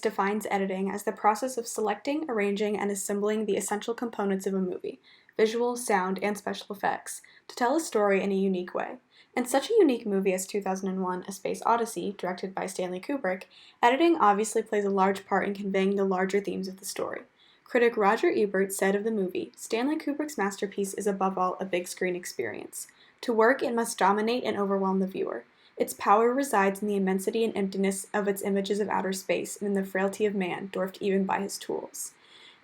defines editing as the process of selecting, arranging, and assembling the essential components of a movie visual, sound, and special effects to tell a story in a unique way. In such a unique movie as 2001 A Space Odyssey, directed by Stanley Kubrick, editing obviously plays a large part in conveying the larger themes of the story. Critic Roger Ebert said of the movie, Stanley Kubrick's masterpiece is above all a big screen experience. To work, it must dominate and overwhelm the viewer. Its power resides in the immensity and emptiness of its images of outer space and in the frailty of man, dwarfed even by his tools.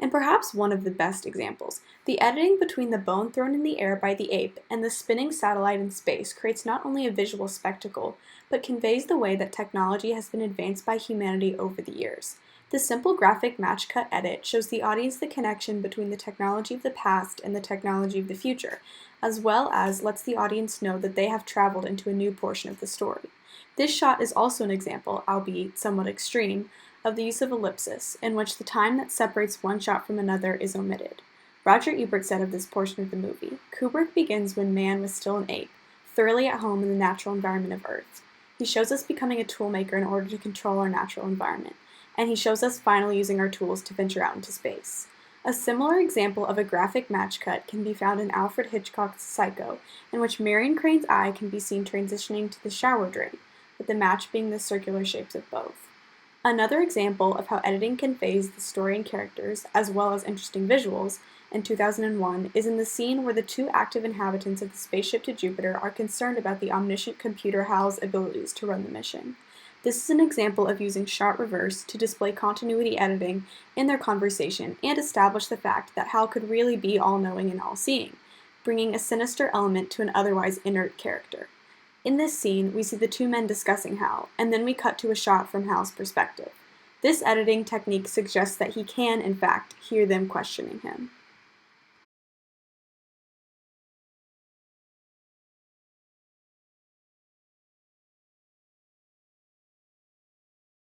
And perhaps one of the best examples, the editing between the bone thrown in the air by the ape and the spinning satellite in space creates not only a visual spectacle, but conveys the way that technology has been advanced by humanity over the years. The simple graphic match cut edit shows the audience the connection between the technology of the past and the technology of the future, as well as lets the audience know that they have traveled into a new portion of the story. This shot is also an example, albeit somewhat extreme, of the use of ellipsis, in which the time that separates one shot from another is omitted. Roger Ebert said of this portion of the movie, Kubrick begins when man was still an ape, thoroughly at home in the natural environment of Earth. He shows us becoming a toolmaker in order to control our natural environment, and he shows us finally using our tools to venture out into space. A similar example of a graphic match cut can be found in Alfred Hitchcock's Psycho, in which Marion Crane's eye can be seen transitioning to the shower drain, with the match being the circular shapes of both. Another example of how editing conveys the story and characters, as well as interesting visuals, in 2001 is in the scene where the two active inhabitants of the spaceship to Jupiter are concerned about the omniscient computer Hal's abilities to run the mission. This is an example of using shot reverse to display continuity editing in their conversation and establish the fact that Hal could really be all-knowing and all-seeing, bringing a sinister element to an otherwise inert character. In this scene, we see the two men discussing Hal, and then we cut to a shot from Hal's perspective. This editing technique suggests that he can, in fact, hear them questioning him.